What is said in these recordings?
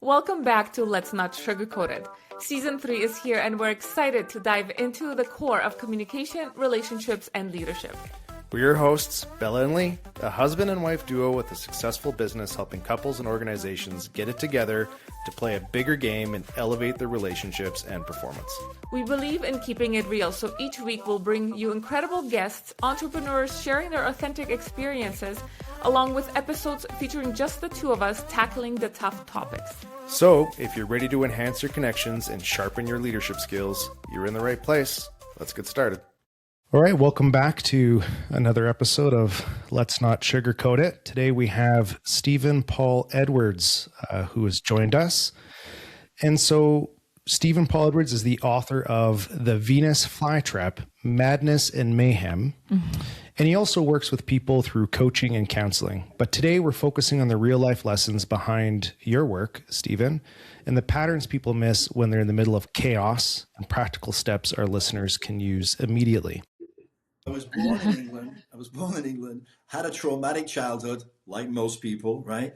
Welcome back to Let's Not Sugarcoat It. Season 3 is here and we're excited to dive into the core of communication, relationships, and leadership. We're your hosts, Bella and Lee, a husband and wife duo with a successful business helping couples and organizations get it together to play a bigger game and elevate their relationships and performance. We believe in keeping it real, so each week we'll bring you incredible guests, entrepreneurs sharing their authentic experiences, along with episodes featuring just the two of us tackling the tough topics. So, if you're ready to enhance your connections and sharpen your leadership skills, you're in the right place. Let's get started. All right, welcome back to another episode of Let's Not Sugarcoat It. Today we have Stephen Paul Edwards, who has joined us. And so Stephen Paul Edwards is the author of The Venus Flytrap, Madness and Mayhem. Mm-hmm. And he also works with people through coaching and counseling. But today we're focusing on the real life lessons behind your work, Stephen, and the patterns people miss when they're in the middle of chaos and practical steps our listeners can use immediately. I was born in England, had a traumatic childhood, like most people, right?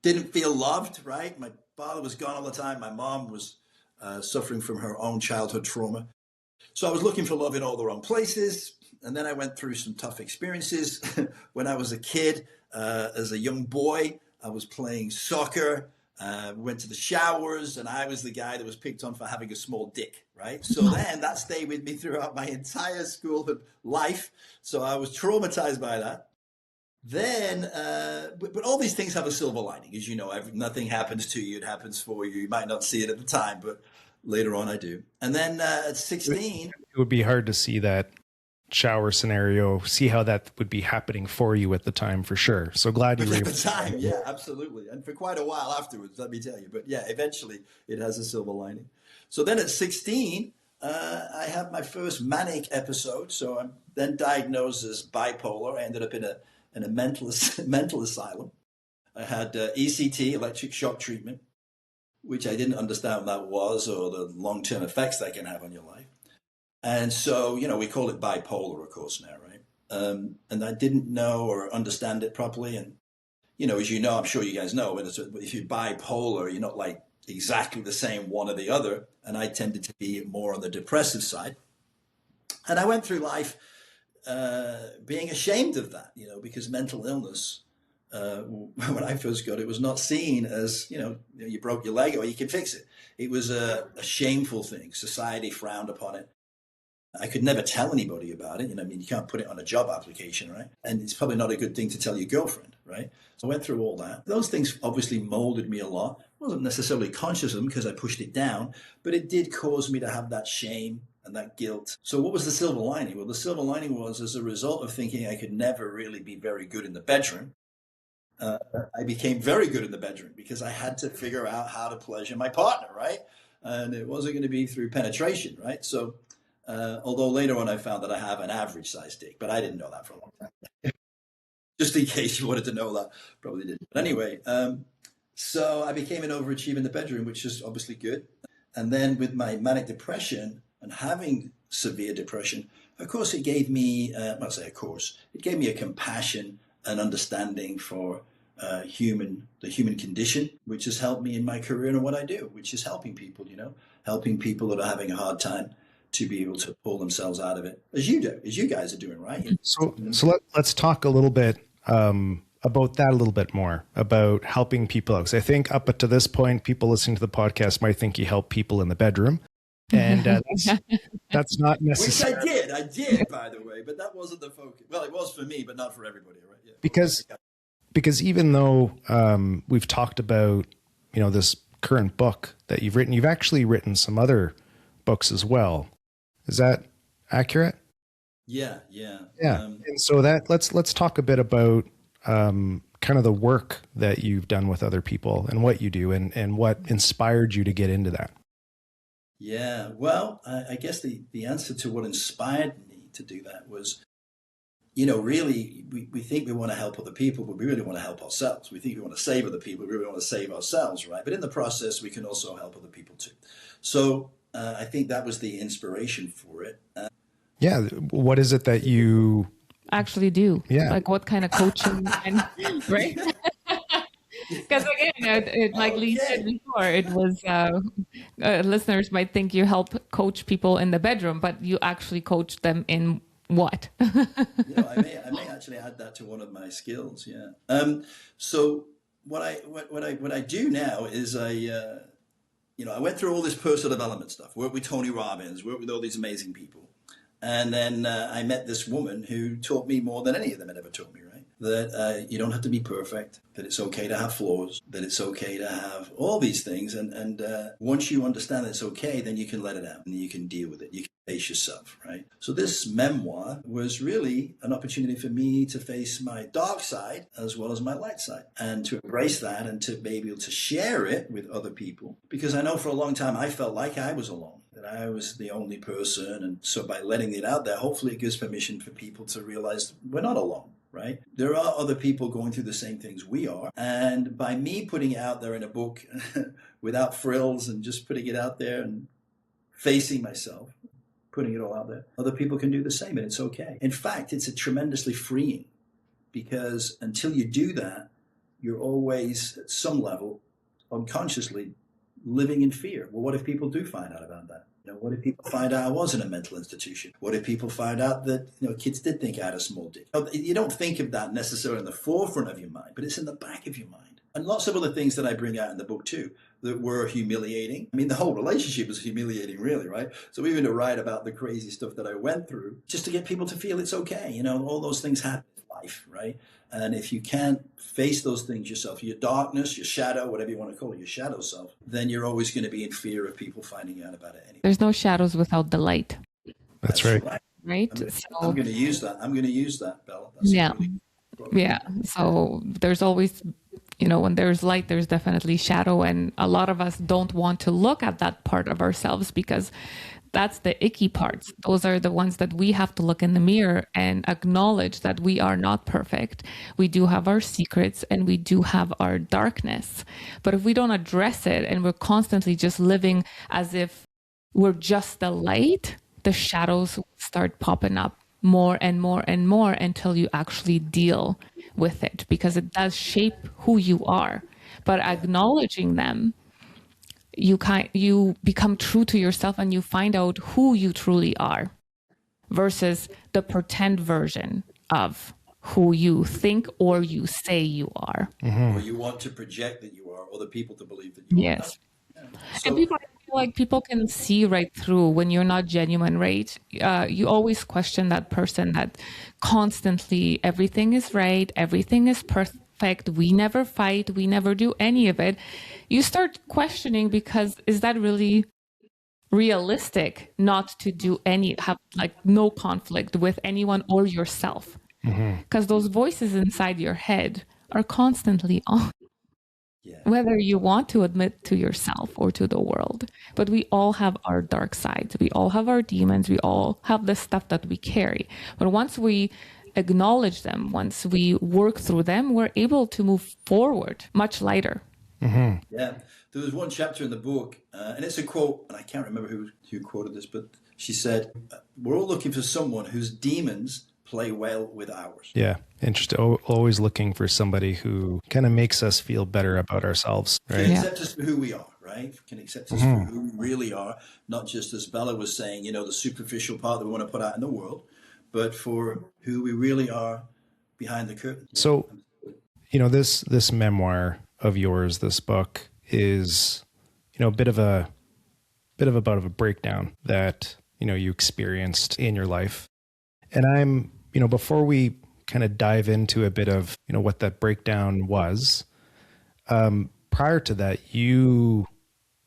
Didn't feel loved, right? My father was gone all the time. My mom was suffering from her own childhood trauma. So I was looking for love in all the wrong places. And then I went through some tough experiences. When I was a kid, as a young boy, I was playing soccer. Went to the showers, and I was the guy that was picked on for having a small dick, right? So then that stayed with me throughout my entire schoolhood life. So I was traumatized by that. Then, but all these things have a silver lining. As you know, nothing happens to you, it happens for you. You might not see it at the time, but later on I do. And then at 16... It would be hard to see that shower scenario, see how that would be happening for you at the time, for sure. So glad you were able at the time. Yeah, absolutely. And for quite a while afterwards, let me tell you. But yeah, eventually it has a silver lining. So then at 16, I had my first manic episode. So I'm then diagnosed as bipolar. I ended up in a mental asylum. I had ECT, electric shock treatment, which I didn't understand what that was, or the long-term effects that can have on your life. And so, you know, we call it bipolar, of course, now, right? And I didn't know or understand it properly. And, you know, as you know, I'm sure you guys know, if you're bipolar, you're not like exactly the same one or the other. And I tended to be more on the depressive side. And I went through life being ashamed of that, you know, because mental illness, when I first got it, was not seen as, you know, you broke your leg or you can fix it. It was a shameful thing. Society frowned upon it. I could never tell anybody about it. You know, I mean, you can't put it on a job application, right? And it's probably not a good thing to tell your girlfriend, right? So I went through all that. Those things obviously molded me a lot. I wasn't necessarily conscious of them because I pushed it down, but it did cause me to have that shame and that guilt. So what was the silver lining? Well, the silver lining was, as a result of thinking I could never really be very good in the bedroom, I became very good in the bedroom because I had to figure out how to pleasure my partner, right? And it wasn't going to be through penetration, right? So although later on I found that I have an average size dick, but I didn't know that for a long time. Just in case you wanted to know that, probably didn't. But anyway, so I became an overachiever in the bedroom, which is obviously good. And then with my manic depression and having severe depression, of course, it gave me, it gave me a compassion and understanding for the human condition, which has helped me in my career and what I do, which is helping people, you know, helping people that are having a hard time to be able to pull themselves out of it, as you do, as you guys are doing, right? So let's talk a little bit about that a little bit more, about helping people out. Because I think up to this point, people listening to the podcast might think you help people in the bedroom. And that's not necessary. Which I did, by the way, but that wasn't the focus. Well, it was for me, but not for everybody, right? Yeah. Because even though we've talked about, you know, this current book that you've written, you've actually written some other books as well. Is that accurate? Yeah. And so let's talk a bit about kind of the work that you've done with other people and what you do and what inspired you to get into that. Yeah, well, I guess the answer to what inspired me to do that was, you know, really, we think we want to help other people, but we really want to help ourselves. We think we want to save other people, we really want to save ourselves, right? But in the process, we can also help other people too. So I think that was the inspiration for it. Yeah. What is it that you actually do? Yeah. Like what kind of coaching, right? Because again, like Lee said Okay. before, it was listeners might think you help coach people in the bedroom, but you actually coach them in what? I may actually add that to one of my skills. Yeah. So what I do now is I went through all this personal development stuff, worked with Tony Robbins, worked with all these amazing people. And then I met this woman who taught me more than any of them had ever taught me, right? That you don't have to be perfect, that it's okay to have flaws, that it's okay to have all these things. And once you understand that it's okay, then you can let it out and you can deal with it. You can face yourself, right? So this memoir was really an opportunity for me to face my dark side as well as my light side, and to embrace that and to be able to share it with other people. Because I know for a long time I felt like I was alone, that I was the only person. And so by letting it out there, hopefully it gives permission for people to realize we're not alone, right? There are other people going through the same things we are. And by me putting it out there in a book without frills and just putting it out there and facing myself, putting it all out there, other people can do the same, and it's okay. In fact, it's a tremendously freeing, because until you do that, you're always at some level unconsciously living in fear. Well, what if people do find out about that? What if people find out I was in a mental institution? What if people find out that kids did think I had a small dick? You don't think of that necessarily in the forefront of your mind, but it's in the back of your mind. And lots of other things that I bring out in the book too that were humiliating. I mean, the whole relationship was humiliating, really, right? So even to write about the crazy stuff that I went through, just to get people to feel it's okay. All those things happen in life, right? And if you can't face those things yourself, your darkness, your shadow, whatever you want to call it, your shadow self, then you're always going to be in fear of people finding out about it anyway. There's no shadows without the light. That's right. Right? I'm going to use that. I'm going to use that, Bella. That's Yeah. So there's always, when there's light, there's definitely shadow. And a lot of us don't want to look at that part of ourselves because that's the icky parts. Those are the ones that we have to look in the mirror and acknowledge that we are not perfect. We do have our secrets and we do have our darkness. But if we don't address it and we're constantly just living as if we're just the light, the shadows start popping up more and more and more until you actually deal with it, because it does shape who you are. But acknowledging them, you become true to yourself and you find out who you truly are versus the pretend version of who you think or you say you are. Or you want to project that you are, other people to believe that you are. Yes. And people, I feel like people can see right through when you're not genuine, right? You always question that person that constantly everything is right, everything is perfect, we never fight, we never do any of it. You start questioning, because is that really realistic not to do have like no conflict with anyone or yourself? Because those voices inside your head are constantly on. Yeah. Whether you want to admit to yourself or to the world. But we all have our dark sides. We all have our demons. We all have the stuff that we carry. But once we acknowledge them, once we work through them, we're able to move forward much lighter. Yeah. There was one chapter in the book, and it's a quote, and I can't remember who quoted this, but she said, we're all looking for someone whose demons play well with ours. Yeah. Interesting. Always looking for somebody who kind of makes us feel better about ourselves, right? Can accept us for who we are, right? Can accept us for who we really are, not just, as Bella was saying, the superficial part that we want to put out in the world, but for who we really are behind the curtain. So, this memoir of yours, this book is, a bit of a breakdown that, you experienced in your life. And I'm, before we kind of dive into a bit of, what that breakdown was, prior to that, you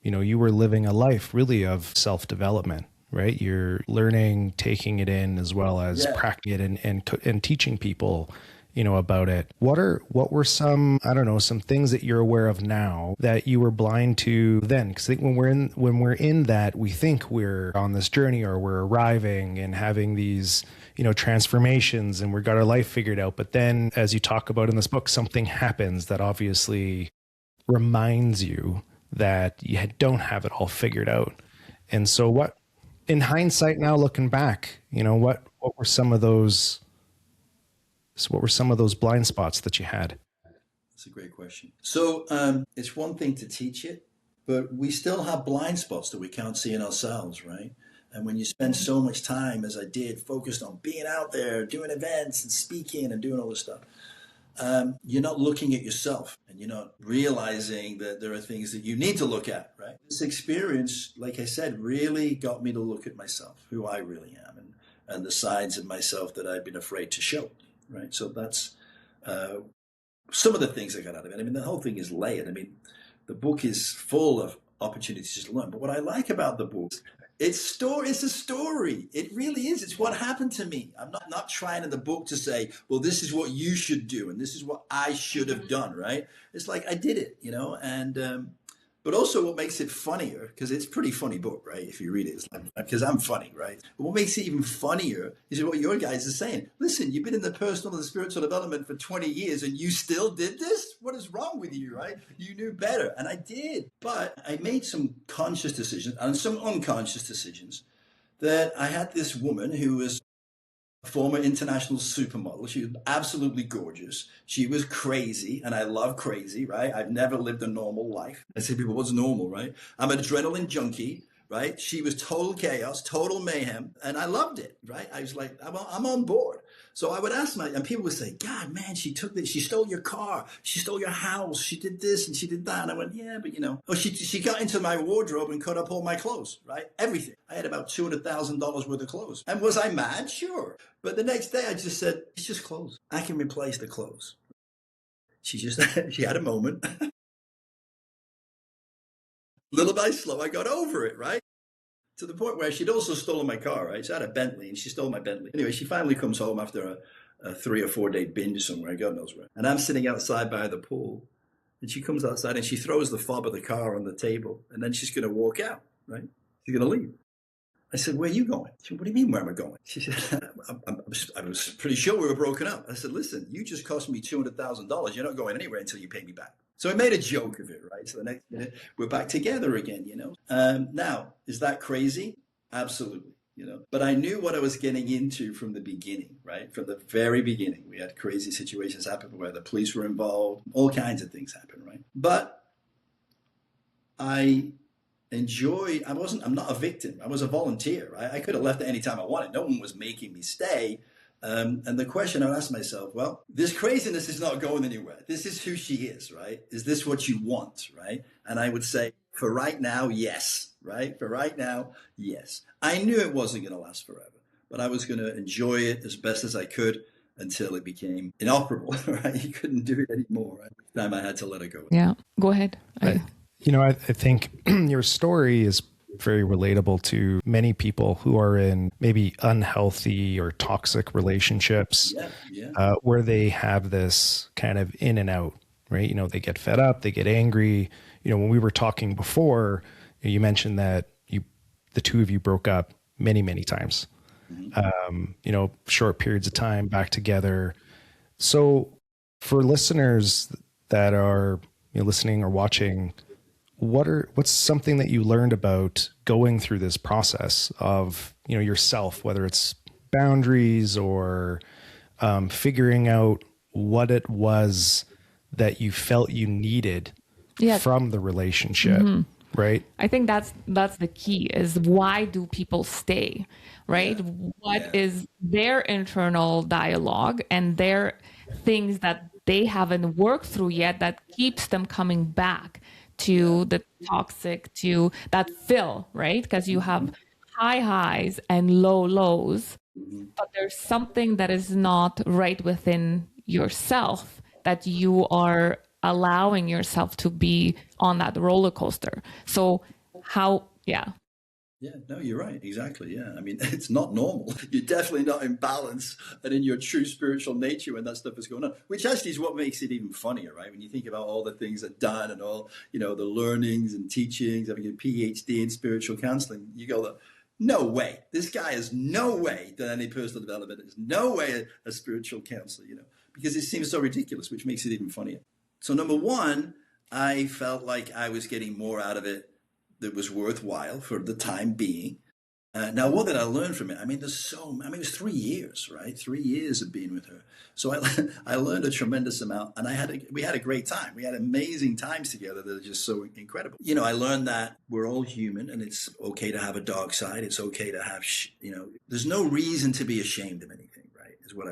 were living a life really of self-development, right? You're learning, taking it in, as well as practicing it and teaching people, about it. What were some things that you're aware of now that you were blind to then? Because I think when we're in that, we think we're on this journey or we're arriving and having these, transformations and we've got our life figured out. But then, as you talk about in this book, something happens that obviously reminds you that you don't have it all figured out. And so what, in hindsight now, looking back, what were some of those blind spots that you had? That's a great question. So it's one thing to teach it, but we still have blind spots that we can't see in ourselves, right? And when you spend so much time, as I did, focused on being out there, doing events and speaking and doing all this stuff, you're not looking at yourself, and you're not realizing that there are things that you need to look at, right? This experience, like I said, really got me to look at myself, who I really am, and the sides of myself that I've been afraid to show, right? So that's some of the things I got out of it. I mean, the whole thing is layered. I mean, the book is full of opportunities to learn. But what I like about the book, it's a story. It really is. It's what happened to me. I'm not trying in the book to say, well, this is what you should do, and this is what I should have done, right? It's like I did it, and but also what makes it funnier, because it's a pretty funny book, right? If you read it, it's like, because I'm funny, right? But what makes it even funnier is what your guys are saying. Listen, you've been in the personal and the spiritual development for 20 years and you still did this? What is wrong with you, right? You knew better. And I did. But I made some conscious decisions and some unconscious decisions that I had this woman who was a former international supermodel. She was absolutely gorgeous. She was crazy, and I love crazy, right? I've never lived a normal life. I say, people, what's normal, right? I'm an adrenaline junkie, right? She was total chaos, total mayhem, and I loved it, right? I was like, I'm on board. So I would ask and people would say, God, man, she took this, she stole your car, she stole your house, she did this and she did that. And I went, yeah, but oh, she got into my wardrobe and cut up all my clothes, right? Everything. I had about $200,000 worth of clothes. And was I mad? Sure. But the next day I just said, it's just clothes. I can replace the clothes. She had a moment. Little by slow, I got over it, right? To the point where she'd also stolen my car, right? So I had a Bentley, and she stole my Bentley. Anyway, she finally comes home after a 3 or 4 day binge somewhere, God knows where. And I'm sitting outside by the pool, and she comes outside and she throws the fob of the car on the table, and then she's going to walk out, right? She's going to leave. I said, where are you going? She said, what do you mean, where am I going? She said, I was pretty sure we were broken up. I said, listen, you just cost me $200,000. You're not going anywhere until you pay me back. So I made a joke of it, right? So the next minute, we're back together again, Now, is that crazy? Absolutely, But I knew what I was getting into from the beginning, right? From the very beginning. We had crazy situations happen where the police were involved. All kinds of things happen, right? But I'm not a victim. I was a volunteer. I could have left at any time I wanted. No one was making me stay. And the question I asked myself, well, this craziness is not going anywhere. This is who she is, right? Is this what you want, right? And I would say, for right now, yes, right? For right now, yes. I knew it wasn't going to last forever, but I was going to enjoy it as best as I could until it became inoperable, right? You couldn't do it anymore, right? Each time I had to let it go. Yeah, go ahead. I think your story is very relatable to many people who are in maybe unhealthy or toxic relationships, where they have this kind of in and out, right? They get fed up, they get angry. When we were talking before, you mentioned that the two of you broke up many, many times, short periods of time back together. So for listeners that are listening or watching, what's something that you learned about going through this process of, yourself, whether it's boundaries or figuring out what it was that you felt you needed from the relationship, right? I think that's the key, is why do people stay, right? What is their internal dialogue and their things that they haven't worked through yet that keeps them coming back to the toxic, to that fill, right? Because you have high highs and low lows, but there's something that is not right within yourself that you are allowing yourself to be on that roller coaster. So Yeah, no, you're right. Exactly. Yeah. I mean, it's not normal. You're definitely not in balance and in your true spiritual nature when that stuff is going on, which actually is what makes it even funnier, right? When you think about all the things that done and all, the learnings and teachings, having a PhD in spiritual counseling, you go, no way. This guy has no way done any personal development. There's no way a spiritual counselor, because it seems so ridiculous, which makes it even funnier. So number one, I felt like I was getting more out of it that was worthwhile for the time being. Now, what did I learn from it? I mean, it was 3 years, right? 3 years of being with her. So I learned a tremendous amount, and we had a great time. We had amazing times together that are just so incredible. I learned that we're all human, and it's okay to have a dark side. It's okay to have, there's no reason to be ashamed of anything, right? Is what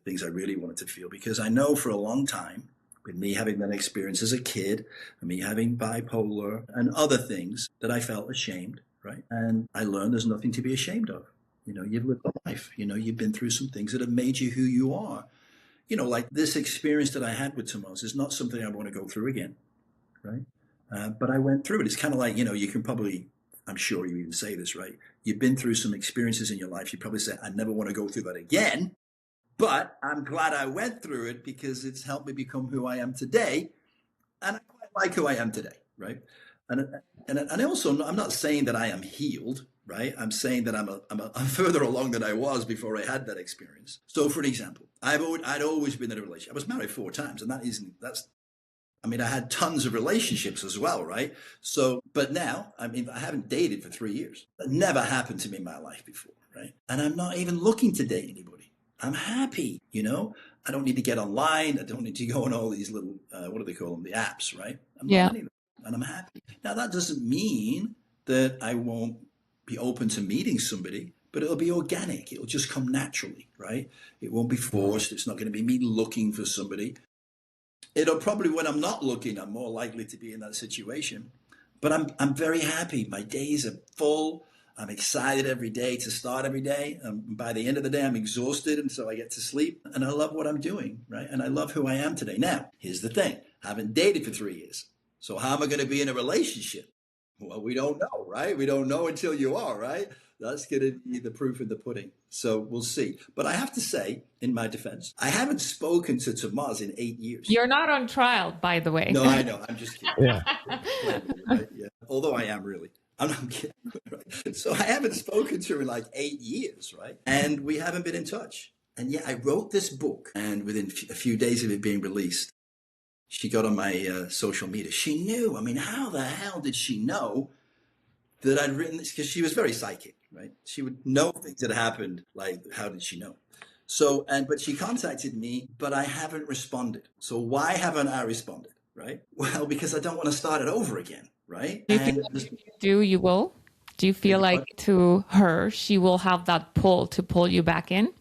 things I really wanted to feel, because I know for a long time, with me having that experience as a kid, and me having bipolar and other things, that I felt ashamed. Right. And I learned there's nothing to be ashamed of. You've lived a life, you've been through some things that have made you who you are. Like this experience that I had with Tomas is not something I want to go through again. Right. But I went through it. It's kind of like, you can probably, I'm sure you even say this, right? You've been through some experiences in your life. You probably say, I never want to go through that again. But I'm glad I went through it because it's helped me become who I am today. And I quite like who I am today. Right. And also, I'm not saying that I am healed, right? I'm saying that I'm further along than I was before I had that experience. So, for an example, I'd always been in a relationship. I was married 4 times, and I had tons of relationships as well, right? So, but now, I haven't dated for 3 years. That never happened to me in my life before, right? And I'm not even looking to date anybody. I'm happy, I don't need to get online. I don't need to go on all these little, what do they call them? The apps, right? I'm not on any of them. And I'm happy. Now, that doesn't mean that I won't be open to meeting somebody, but it'll be organic. It'll just come naturally, right? It won't be forced. It's not going to be me looking for somebody. It'll probably, when I'm not looking, I'm more likely to be in that situation. But I'm very happy. My days are full. I'm excited every day to start every day. By the end of the day, I'm exhausted, and so I get to sleep. And I love what I'm doing, right? And I love who I am today. Now, here's the thing. I haven't dated for 3 years. So how am I going to be in a relationship? Well, we don't know, right? We don't know until you are, right? That's going to be the proof in the pudding. So we'll see. But I have to say, in my defense, I haven't spoken to Tomas in 8 years. You're not on trial, by the way. No, I know. I'm just kidding. Yeah. Right? Yeah. Although I am really. I'm not kidding. Right? So I haven't spoken to her in like 8 years, right? And we haven't been in touch. And yet I wrote this book, and within a few days of it being released, she got on my social media. She knew. How the hell did she know that I'd written this? Because she was very psychic, right? She would know things that happened. Like, how did she know? So, but she contacted me, but I haven't responded. So why haven't I responded, right? Well, because I don't want to start it over again, right? Do you feel like if you do, you will? Do you feel like to her, she will have that pull to pull you back in?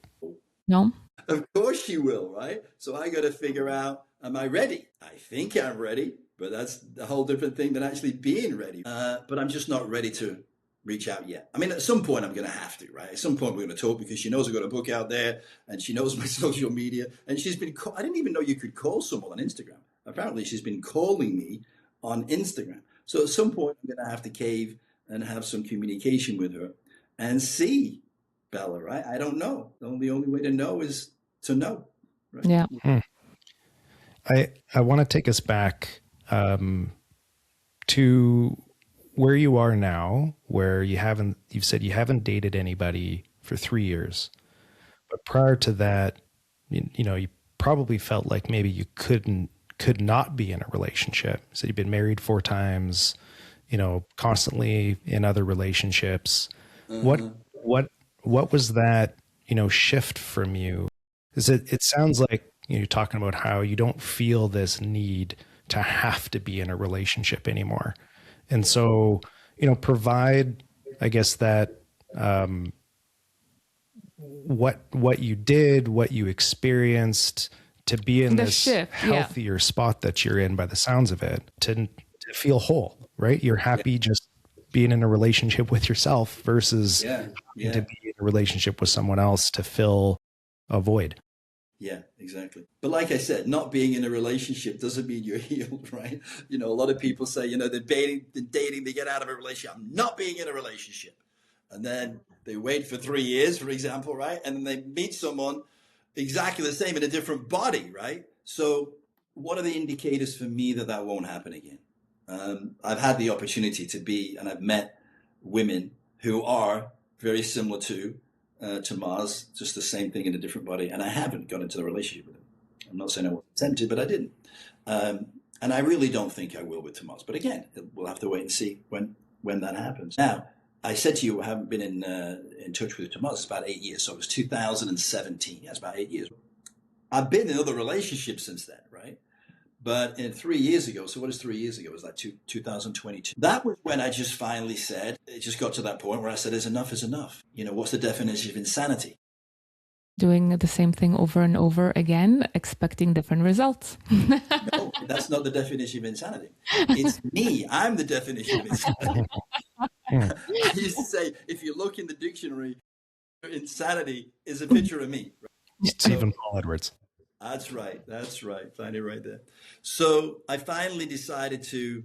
No? Of course she will, right? So I got to figure out, am I ready? I think I'm ready, but that's a whole different thing than actually being ready. But I'm just not ready to reach out yet. At some point I'm going to have to, right? At some point we're going to talk, because she knows I've got a book out there, and she knows my social media, and she's been, I didn't even know you could call someone on Instagram. Apparently she's been calling me on Instagram. So at some point I'm going to have to cave and have some communication with her and see, Bella, right? I don't know. The only way to know is to know, right? Yeah. I want to take us back to where you are now, where you've said you haven't dated anybody for 3 years, but prior to that, you probably felt like maybe you could not be in a relationship. So you've been married 4 times, constantly in other relationships. Mm-hmm. What was that, shift from you? Because it sounds like you're talking about how you don't feel this need to have to be in a relationship anymore. And so, provide, I guess, that what you did, what you experienced to be in this shift, healthier spot that you're in by the sounds of it, to feel whole, right? You're happy just being in a relationship with yourself versus to be in a relationship with someone else to fill a void. Yeah, exactly. But like I said, not being in a relationship doesn't mean you're healed, right? A lot of people say, they're dating, they get out of a relationship. I'm not being in a relationship. And then they wait for 3 years, for example, right? And then they meet someone exactly the same in a different body, right? So what are the indicators for me that won't happen again? I've had the opportunity to be, and I've met women who are very similar to Mars, just the same thing in a different body, and I haven't got into the relationship with him. I'm not saying I wasn't tempted, but I didn't. And I really don't think I will with Tomas. But again, we'll have to wait and see when that happens. Now, I said to you, I haven't been in touch with Tomas. It's about 8 years. So it was 2017. Yeah, it's about 8 years. I've been in other relationships since then, right? But 3 years ago, so what is 3 years ago? It was like 2022. That was when I just finally said, it just got to that point where I said, is enough is enough. You know, what's the definition of insanity? Doing the same thing over and over again, expecting different results. No, that's not the definition of insanity. It's me. I'm the definition of insanity. I used to say, if you look in the dictionary, insanity is a picture of me. Right? Stephen Paul Edwards. That's right. That's right. Find it right there. So I finally decided to,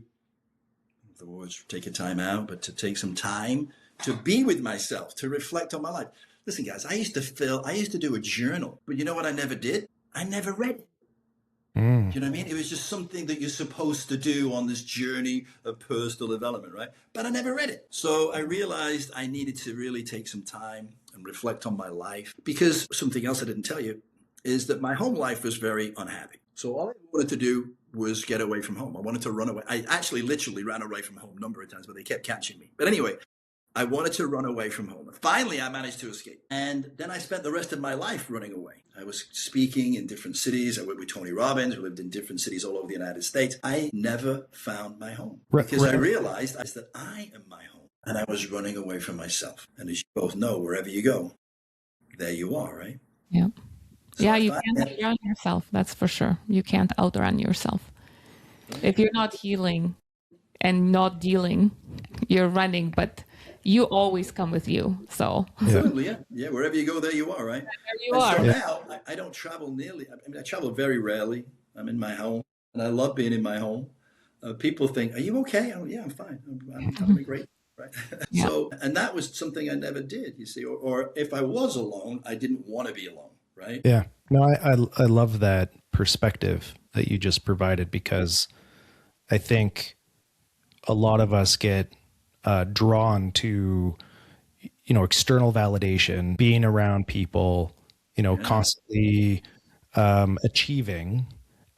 the words take a time out, but to take some time to be with myself, to reflect on my life. Listen, guys, I used to do a journal, but you know what I never did? I never read it. Do you know what I mean? It was just something that you're supposed to do on this journey of personal development, right? But I never read it. So I realized I needed to really take some time and reflect on my life, because something else I didn't tell you is that my home life was very unhappy. So all I wanted to do was get away from home. I wanted to run away. I actually literally ran away from home a number of times, but they kept catching me. But anyway, I wanted to run away from home. Finally, I managed to escape. And then I spent the rest of my life running away. I was speaking in different cities. I worked with Tony Robbins. We lived in different cities all over the United States. I never found my home because I realized that I am my home. And I was running away from myself. And as you both know, wherever you go, there you are, right? Yeah. So yeah, you can't outrun yourself. That's for sure. You can't outrun yourself. If you're not healing and not dealing, you're running, but you always come with you. So absolutely, yeah. Wherever you go, there you are, right? There you are. So now I don't travel nearly. I mean, I travel very rarely. I'm in my home, and I love being in my home. People think, "Are you okay?" Yeah, I'm fine. I'm great, right? Yeah. So, and that was something I never did. You see, or if I was alone, I didn't want to be alone, right? Yeah. No, I love that perspective that you just provided, because I think a lot of us get drawn to, external validation, being around people, constantly achieving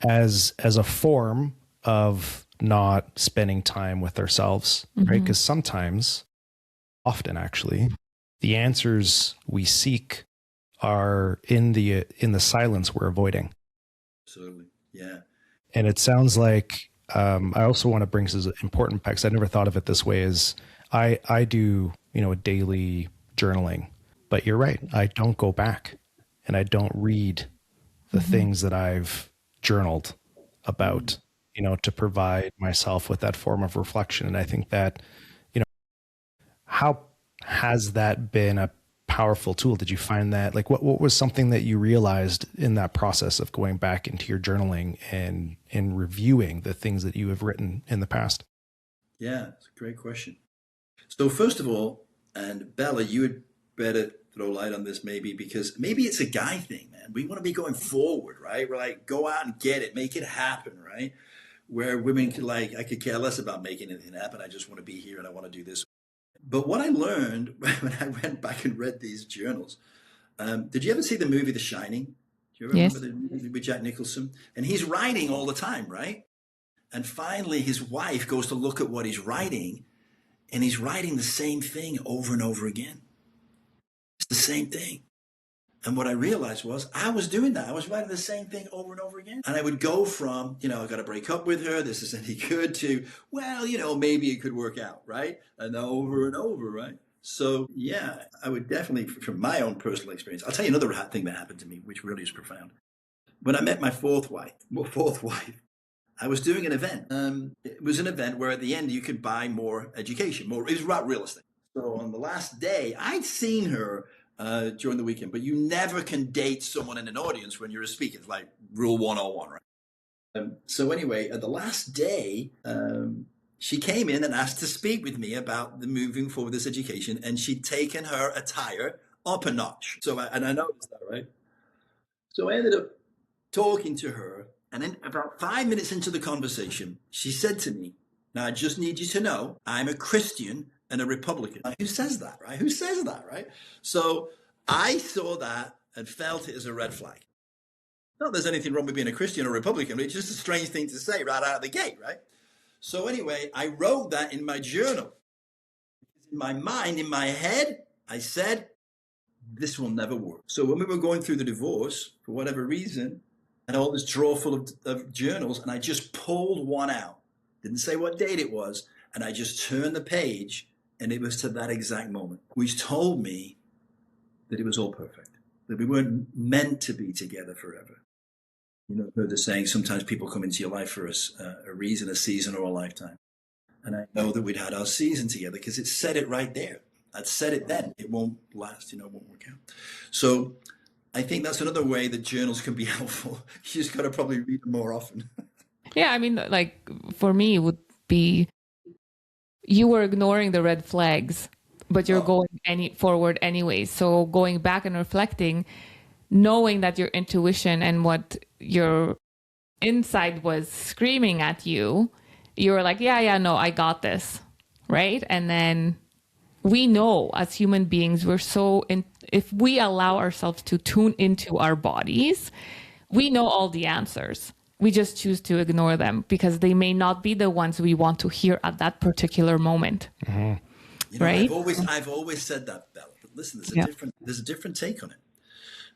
as a form of not spending time with ourselves, right? Because often actually, the answers we seek are in the silence we're avoiding. Absolutely, yeah. And it sounds like I also want to bring this as an important part, because I never thought of it this way, is I do, a daily journaling, but you're right. I don't go back and I don't read the things that I've journaled about, to provide myself with that form of reflection. And I think that, how has that been a powerful tool? Did you find that, like, what was something that you realized in that process of going back into your journaling and reviewing the things that you have written in the past? Yeah, it's a great question. So first of all, and Bella, you would better throw light on this maybe, because maybe it's a guy thing, man. We want to be going forward, right? We're like, go out and get it, make it happen, right? Where women could I could care less about making anything happen. I just want to be here and I want to do this. But what I learned when I went back and read these journals, did you ever see the movie The Shining? Do you ever remember the movie with Jack Nicholson? And he's writing all the time, right? And finally, his wife goes to look at what he's writing, and he's writing the same thing over and over again. It's the same thing. And what I realized was I was doing that. I was writing the same thing over and over again. And I would go from, I got to break up with her. This isn't any good, to, well, maybe it could work out, right? And over and over, right? So, yeah, I would definitely, from my own personal experience, I'll tell you another thing that happened to me, which really is profound. When I met my fourth wife, I was doing an event. It was an event where at the end you could buy more education, it was about real estate. So on the last day, I'd seen her during the weekend, but you never can date someone in an audience when you're a speaker. It's like rule 101, right? So anyway, at the last day, she came in and asked to speak with me about the moving forward this education, and she'd taken her attire up a notch. So I noticed that, right? So I ended up talking to her, and then about 5 minutes into the conversation, she said to me, "Now I just need you to know I'm a Christian and a Republican." Who says that, right? Who says that, right? So I saw that and felt it as a red flag. Not that there's anything wrong with being a Christian or Republican, but it's just a strange thing to say right out of the gate, right? So anyway, I wrote that in my journal. in my mind, in my head, I said, this will never work. So when we were going through the divorce, for whatever reason, I had all this drawer full of journals, and I just pulled one out. Didn't say what date it was, and I just turned the page, and it was to that exact moment, which told me that it was all perfect, that we weren't meant to be together forever. You know, I've heard the saying, sometimes people come into your life for a reason, a season, or a lifetime. And I know that we'd had our season together because it said it right there. I'd said it then. It won't last, it won't work out. So I think that's another way that journals can be helpful. You just got to probably read them more often. Yeah, I mean, like for me, it would be you were ignoring the red flags, but you're going forward anyway. So going back and reflecting, knowing that your intuition and what your inside was screaming at you, you were like, yeah, no, I got this, right? And then we know as human beings, if we allow ourselves to tune into our bodies, we know all the answers. We just choose to ignore them because they may not be the ones we want to hear at that particular moment. Mm-hmm. Right? I've always said that, Bella. But listen, there's a different take on it.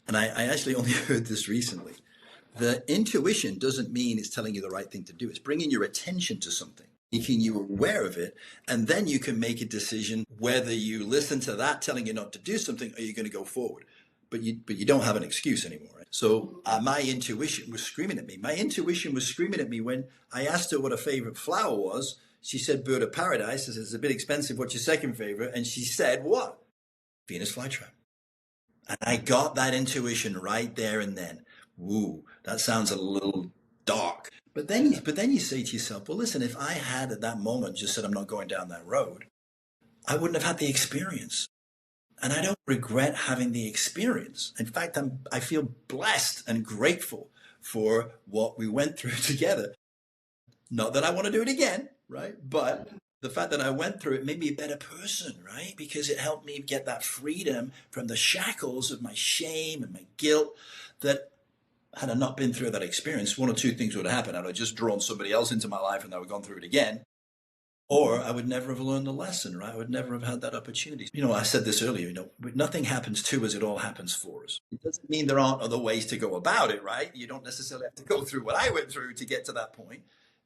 And I actually only heard this recently. The intuition doesn't mean it's telling you the right thing to do. It's bringing your attention to something, making you aware of it. And then you can make a decision whether you listen to that telling you not to do something or you're going to go forward. But you don't have an excuse anymore. Right? So my intuition was screaming at me. My intuition was screaming at me when I asked her what her favorite flower was. She said bird of paradise. I said, it's a bit expensive. What's your second favorite? And she said, what? Venus Flytrap. And I got that intuition right there and then. Woo, that sounds a little dark. But then you say to yourself, well, listen, if I had at that moment just said I'm not going down that road, I wouldn't have had the experience. And I don't regret having the experience. In fact, I feel blessed and grateful for what we went through together. Not that I want to do it again, right? But the fact that I went through it made me a better person, right? Because it helped me get that freedom from the shackles of my shame and my guilt that had I not been through that experience, one or two things would have happened. I would have just drawn somebody else into my life and I would have gone through it again. Or I would never have learned the lesson, right? I would never have had that opportunity. I said this earlier, nothing happens to us, it all happens for us. It doesn't mean there aren't other ways to go about it, right? You don't necessarily have to go through what I went through to get to that point.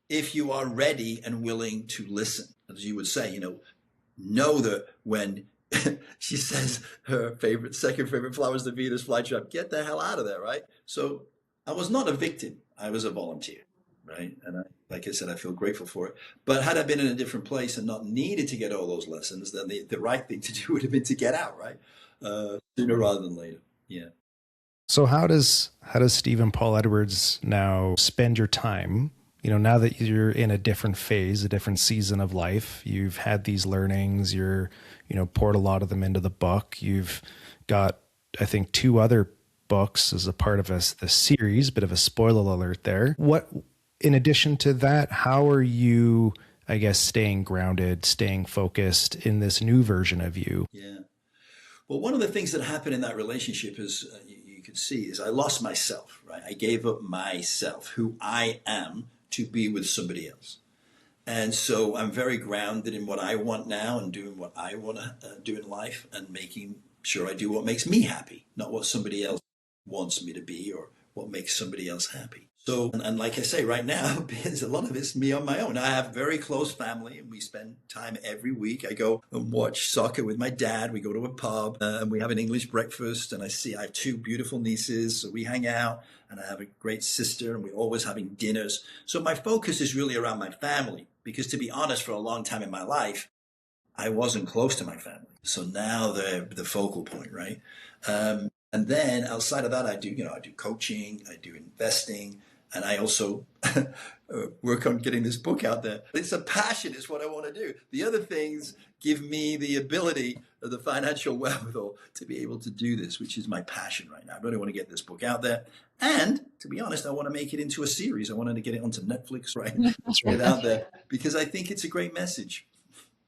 If you are ready and willing to listen, as you would say, know that when she says her second favorite flower is the Venus Flytrap, get the hell out of there, right? So I was not a victim. I was a volunteer, right? And like I said, I feel grateful for it. But had I been in a different place and not needed to get all those lessons, then the right thing to do would have been to get out, right? Sooner rather than later. Yeah. So how does Stephen Paul Edwards now spend your time? Now that you're in a different phase, a different season of life, you've had these learnings, you're, poured a lot of them into the book. You've got, I think, 2 other books as a part of the series, bit of a spoiler alert there. What, in addition to that, how are you, I guess, staying grounded, staying focused in this new version of you? Yeah. Well, one of the things that happened in that relationship is, you can see, is I lost myself, right? I gave up myself, who I am, to be with somebody else. And so I'm very grounded in what I want now and doing what I want to do in life and making sure I do what makes me happy, not what somebody else wants me to be or what makes somebody else happy. So, and like I say, right now, because a lot of it's me on my own. I have very close family and we spend time every week. I go and watch soccer with my dad. We go to a pub and we have an English breakfast. And I have 2 beautiful nieces. So we hang out and I have a great sister and we're always having dinners. So my focus is really around my family because, to be honest, for a long time in my life, I wasn't close to my family. So now they're the focal point, right? And then outside of that, I do coaching, I do investing. And I also work on getting this book out there. It's a passion. It's what I want to do. The other things give me the ability of the financial wherewithal to be able to do this, which is my passion right now. I really want to get this book out there. And to be honest, I want to make it into a series. I wanted to get it onto Netflix, right? Get it out there because I think it's a great message.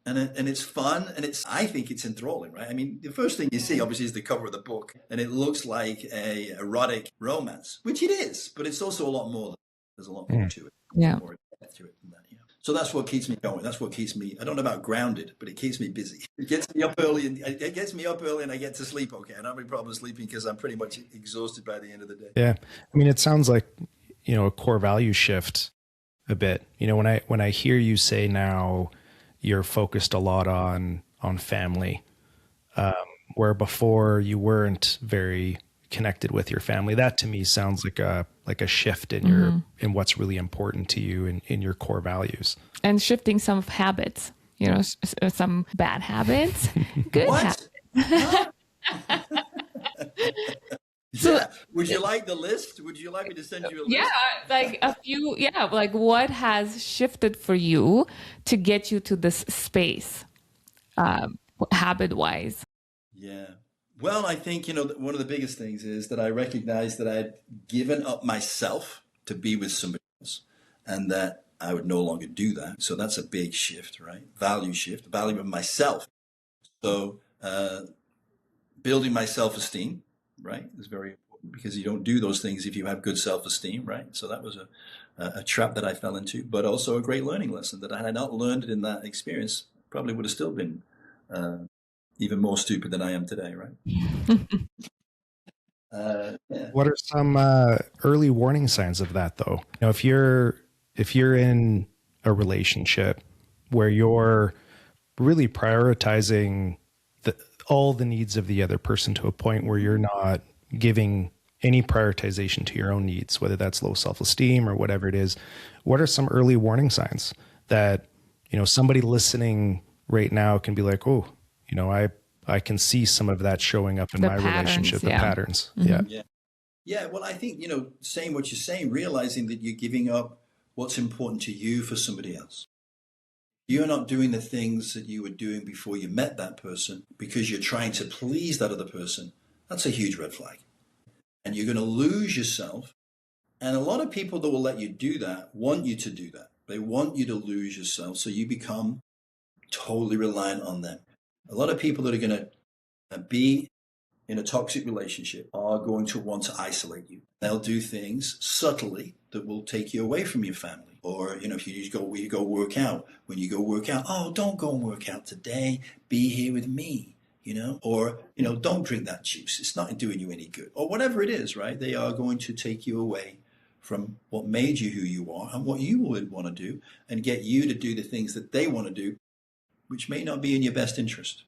And it's fun, and I think it's enthralling, right? I mean, the first thing you see, obviously, is the cover of the book, and it looks like a erotic romance, which it is, but it's also a lot more. There's a lot more to it. Yeah. More depth to it than that, So that's what keeps me going. That's what keeps me, I don't know about grounded, but it keeps me busy. It gets me up early and I get to sleep okay. I don't have any problem sleeping because I'm pretty much exhausted by the end of the day. Yeah. I mean, it sounds like, a core value shift a bit. When I hear you say now you're focused a lot on family, where before you weren't very connected with your family, that to me sounds like a shift in your in what's really important to you in your core values, and shifting some habits, some bad habits, good What? habits. Yeah. Would you like the list? Would you like me to send you a list? Yeah, like a few, like what has shifted for you to get you to this space, habit wise? Yeah. Well, I think, one of the biggest things is that I recognized that I'd given up myself to be with somebody else and that I would no longer do that. So that's a big shift, right? Value shift, value of myself. So building my self-esteem, right, is very important because you don't do those things if you have good self-esteem, right? So that was a trap that I fell into, but also a great learning lesson that had I not learned it in that experience, probably would have still been even more stupid than I am today, right? Yeah. What are some early warning signs of that, though? If you're in a relationship where you're really prioritizing all the needs of the other person to a point where you're not giving any prioritization to your own needs, whether that's low self-esteem or whatever it is, what are some early warning signs that, somebody listening right now can be like, oh, I can see some of that showing up in my relationship, the patterns. Yeah. Yeah. Well, I think, saying what you're saying, realizing that you're giving up what's important to you for somebody else. You're not doing the things that you were doing before you met that person because you're trying to please that other person. That's a huge red flag. And you're going to lose yourself. And a lot of people that will let you do that want you to do that. They want you to lose yourself so you become totally reliant on them. A lot of people that are going to be in a toxic relationship are going to want to isolate you. They'll do things subtly that will take you away from your family. Or, if you go work out, when you go work out, oh, don't go and work out today. Be here with me, or, don't drink that juice. It's not doing you any good. Or whatever it is, right? They are going to take you away from what made you who you are and what you would want to do and get you to do the things that they want to do, which may not be in your best interest.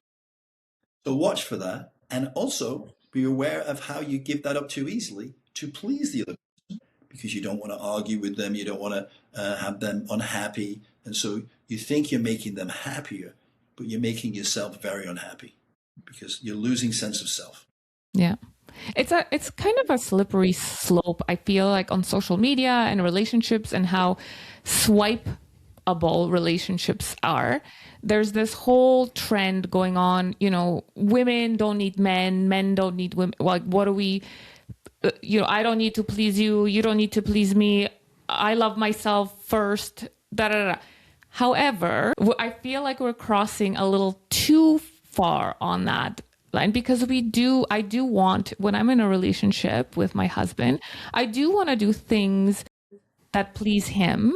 So watch for that. And also be aware of how you give that up too easily to please the other person because you don't want to argue with them. You don't want to have them unhappy. And so you think you're making them happier, but you're making yourself very unhappy because you're losing sense of self. Yeah. It's kind of a slippery slope, I feel like, on social media and relationships and how swipeable relationships are. There's this whole trend going on, women don't need men, men don't need women. Like, what do we, I don't need to please you. You don't need to please me. I love myself first. Da, da, da. However, I feel like we're crossing a little too far on that line because I do want, when I'm in a relationship with my husband, I do want to do things that please him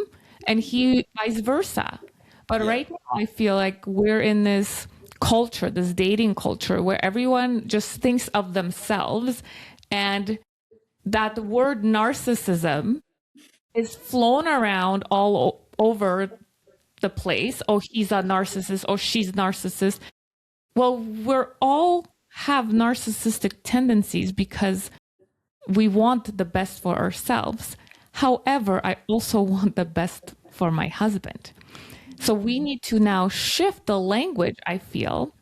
and he vice versa. But right now, I feel like we're in this culture, this dating culture, where everyone just thinks of themselves. And that word narcissism is flown around all over the place. Oh, he's a narcissist. Oh, she's a narcissist. Well, we're all have narcissistic tendencies because we want the best for ourselves. However, I also want the best for my husband. So we need to now shift the language, I feel,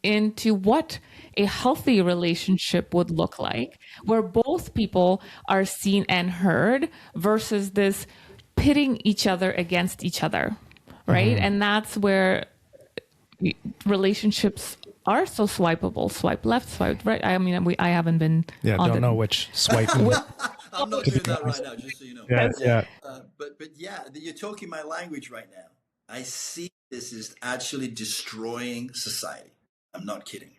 into what a healthy relationship would look like, where both people are seen and heard versus this pitting each other against each other, right? Mm-hmm. And that's where relationships are so swipeable, swipe left, swipe right. I mean, I haven't been. Yeah, don't know which swipe. I'm not doing that right now, just so you know. Yeah. But yeah, you're talking my language right now. I see this is actually destroying society. I'm not kidding.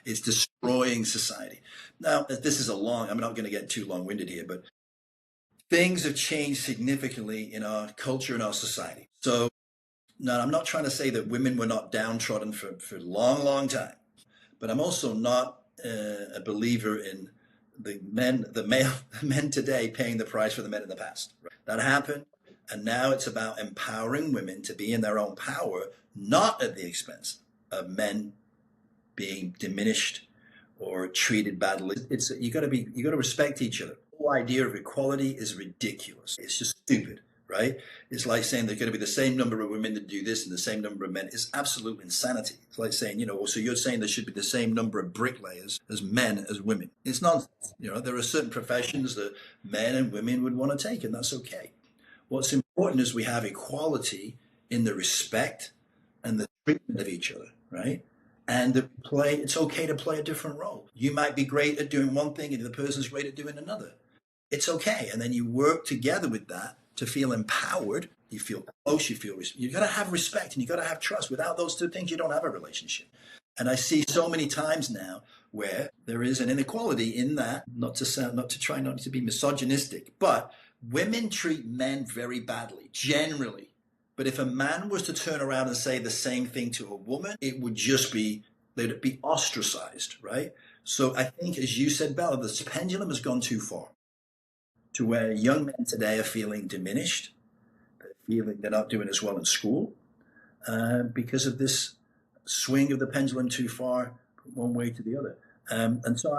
It's destroying society. Now, this is I'm not going to get too long-winded here, but things have changed significantly in our culture and our society. So now I'm not trying to say that women were not downtrodden for a long, long time, but I'm also not a believer in the men today paying the price for the men in the past. That happened. And now it's about empowering women to be in their own power, not at the expense of men being diminished or treated badly. You got to respect each other. The whole idea of equality is ridiculous. It's just stupid, right? It's like saying there's going to be the same number of women that do this and the same number of men. It's absolute insanity. It's like saying, so you're saying there should be the same number of bricklayers as men as women. It's nonsense. There are certain professions that men and women would want to take, and that's okay. What's important is we have equality in the respect and the treatment of each other, right? And it's okay to play a different role. You might be great at doing one thing and the person's great at doing another. It's okay. And then you work together with that to feel empowered. You feel close, you got to have respect and you got to have trust. Without those two things, you don't have a relationship. And I see so many times now where there is an inequality in that, not to be misogynistic, but women treat men very badly, generally. But if a man was to turn around and say the same thing to a woman, they'd be ostracized, right? So I think, as you said, Bella, the pendulum has gone too far to where young men today are feeling diminished, feeling they're not doing as well in school because of this swing of the pendulum too far one way to the other. And so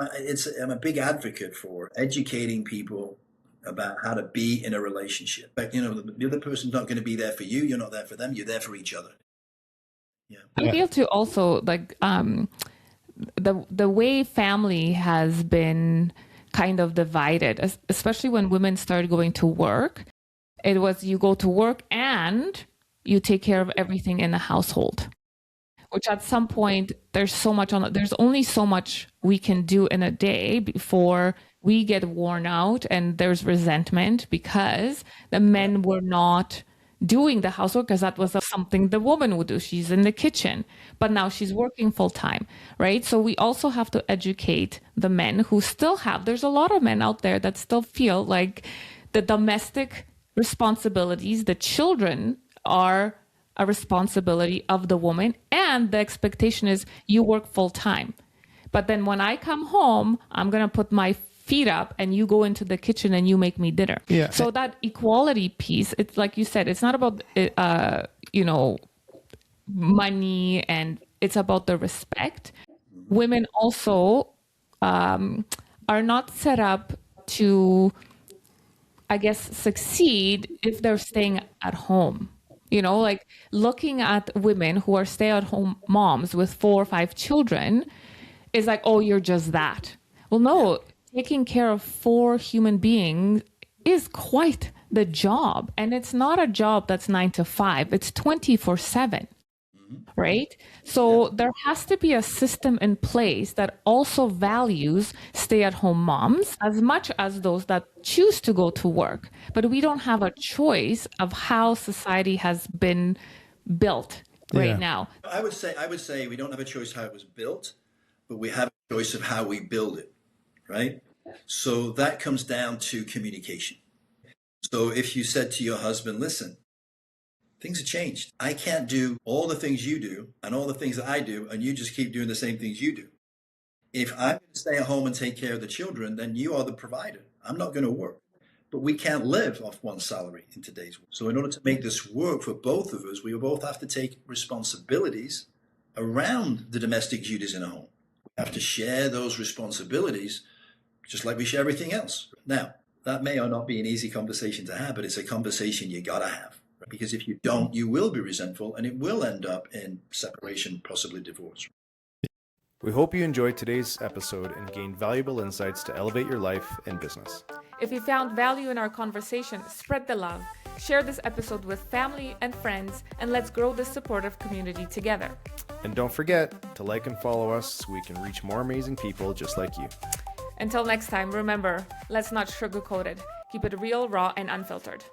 I'm a big advocate for educating people about how to be in a relationship. But, the other person's not going to be there for you. You're not there for them. You're there for each other. Yeah. I feel too also like the way family has been kind of divided, especially when women started going to work. It was you go to work and you take care of everything in the household, which at some point there's only so much we can do in a day before we get worn out and there's resentment because the men were not doing the housework because that was something the woman would do. She's in the kitchen, but now she's working full time, right? So we also have to educate the men who there's a lot of men out there that still feel like the domestic responsibilities, the children are a responsibility of the woman, and the expectation is you work full time. But then when I come home, I'm going to put my feet up and you go into the kitchen and you make me dinner. Yeah. So that equality piece, it's like you said, it's not about, money, and it's about the respect. Women also are not set up to, I guess, succeed if they're staying at home. Like looking at women who are stay-at-home moms with 4 or 5 children is like, oh, you're just that. Well, no, taking care of 4 human beings is quite the job. And it's not a job that's 9 to 5. It's 24/7, right? So there has to be a system in place that also values stay-at-home moms as much as those that choose to go to work. But we don't have a choice of how society has been built right now. I would say we don't have a choice how it was built, but we have a choice of how we build it, right? So that comes down to communication. So if you said to your husband, listen, things have changed. I can't do all the things you do and all the things that I do, and you just keep doing the same things you do. If I'm going to stay at home and take care of the children, then you are the provider. I'm not going to work. But we can't live off one salary in today's world. So in order to make this work for both of us, we will both have to take responsibilities around the domestic duties in a home. We have to share those responsibilities just like we share everything else. Now, that may or not be an easy conversation to have, but it's a conversation you got to have. Because if you don't, you will be resentful and it will end up in separation, possibly divorce. We hope you enjoyed today's episode and gained valuable insights to elevate your life and business. If you found value in our conversation, spread the love. Share this episode with family and friends, and let's grow this supportive community together. And don't forget to like and follow us so we can reach more amazing people just like you. Until next time, remember, let's not sugarcoat it. Keep it real, raw, and unfiltered.